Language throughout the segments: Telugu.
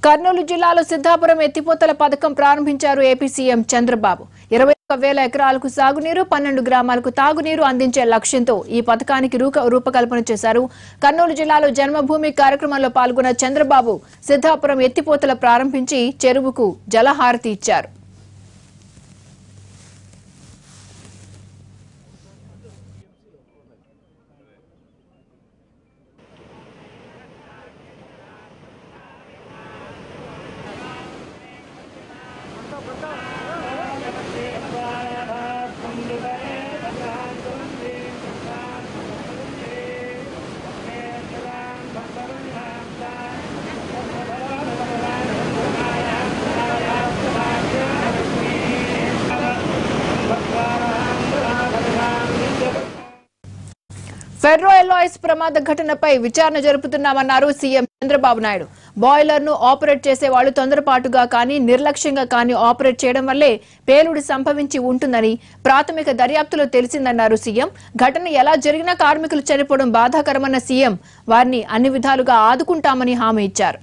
కర్నూలు జిల్లాలో సిద్ధాపురం ఎత్తిపోతల పథకం ప్రారంభించారు ఏపీ సీఎం చంద్రబాబు. 21,000 ఎకరాలకు సాగునీరు, 12 గ్రామాలకు తాగునీరు అందించే లక్ష్యంతో ఈ పథకానికి రూపకల్పన చేశారు. కర్నూలు జిల్లాలో జన్మభూమి కార్యక్రమంలో పాల్గొన్న చంద్రబాబు సిద్ధాపురం ఎత్తిపోతల ప్రారంభించి చెరువుకు జలహారతి ఇచ్చారు. ఫెర్రో ఎలాయిస్ ప్రమాద ఘటనపై విచారణ జరుపుతున్నామన్నారు సీఎం చంద్రబాబు నాయుడు. బాయిలర్ ను ఆపరేట్ చేసే వాళ్లు తొందరపాటుగా కానీ నిర్లక్ష్యంగా కానీ ఆపరేట్ చేయడం వల్లే పేలుడు సంభవించి ఉంటుందని ప్రాథమిక దర్యాప్తులో తెలిసిందన్నారు సీఎం. ఘటన ఎలా జరిగినా కార్మికులు చనిపోవడం బాధాకరమన్న సీఎం వారిని అన్ని విధాలుగా ఆదుకుంటామని హామీ ఇచ్చారు.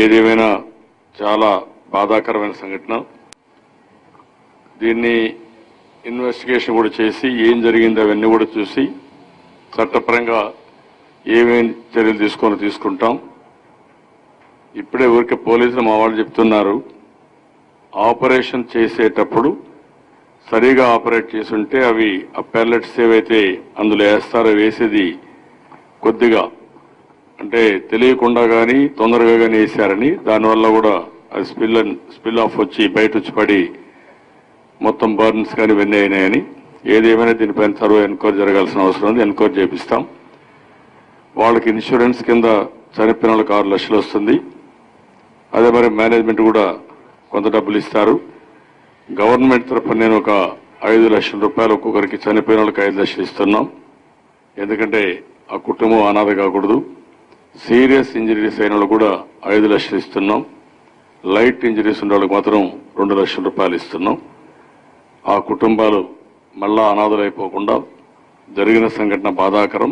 ఏదేమైనా చాలా బాధాకరమైన సంఘటన. దీన్ని ఇన్వెస్టిగేషన్ కూడా చేసి ఏం జరిగిందో అవన్నీ కూడా చూసి చట్టపరంగా ఏమేం చర్యలు తీసుకుంటాం. ఇప్పుడే ఊరికే పోలీసులు మా వాళ్ళు చెప్తున్నారు, ఆపరేషన్ చేసేటప్పుడు సరిగా ఆపరేట్ చేసుంటే అవి ఆ పెల్లెట్స్ ఏవైతే అందులో వేస్తారో వేసేది కొద్దిగా అంటే తెలియకుండా కానీ తొందరగా కానీ వేశారని, దానివల్ల కూడా అది స్పిల్ ఆఫ్ వచ్చి బయట వచ్చి పడి మొత్తం బర్న్స్ కానీ ఇవన్నీ అయినాయని. ఏదేమైనా దీనిపైన త్వరగా ఎన్క్వైరీ జరగాల్సిన అవసరం ఉంది. ఎన్క్వైరీ చేపిస్తాం. వాళ్ళకి ఇన్సూరెన్స్ కింద చనిపోయిన వాళ్ళకి 6 లక్షలు వస్తుంది. అదే మరి మేనేజ్మెంట్ కూడా కొంత డబ్బులు ఇస్తారు. గవర్నమెంట్ తరఫున నేను ఒక 5 లక్షల రూపాయలు ఒక్కొక్కరికి చనిపోయిన వాళ్ళకి 5 లక్షలు ఇస్తున్నాం. ఎందుకంటే ఆ కుటుంబం అనాథ కాకూడదు. సీరియస్ ఇంజరీస్ అయిన వాళ్ళు కూడా 5 లక్షలు ఇస్తున్నాం. లైట్ ఇంజరీస్ ఉన్న వాళ్ళకి మాత్రం 2 లక్షల రూపాయలు ఇస్తున్నాం. ఆ కుటుంబాలు మళ్ళా అనాథలైపోకుండా. జరిగిన సంఘటన బాధాకరం.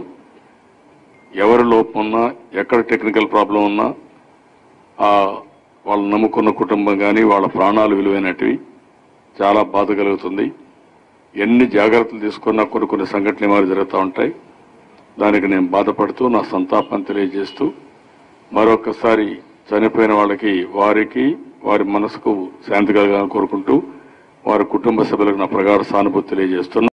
ఎవరి లోపం ఉన్నా, ఎక్కడ టెక్నికల్ ప్రాబ్లం ఉన్నా వాళ్ళు నమ్ముకున్న కుటుంబం కానీ వాళ్ళ ప్రాణాలు విలువైనటివి. చాలా బాధ కలుగుతుంది. ఎన్ని జాగ్రత్తలు తీసుకున్నా కొన్ని సంఘటనలు ఏమైనా జరుగుతూ ఉంటాయి. దానికి నేను బాధపడుతూ నా సంతాపాన్ని తెలియజేస్తూ మరొకసారి చనిపోయిన వాళ్ళకి వారి మనసుకు శాంతి కలగాలని కోరుకుంటూ వారి కుటుంబ సభ్యులకు నా ప్రగాఢ సానుభూతి తెలియజేస్తున్నా.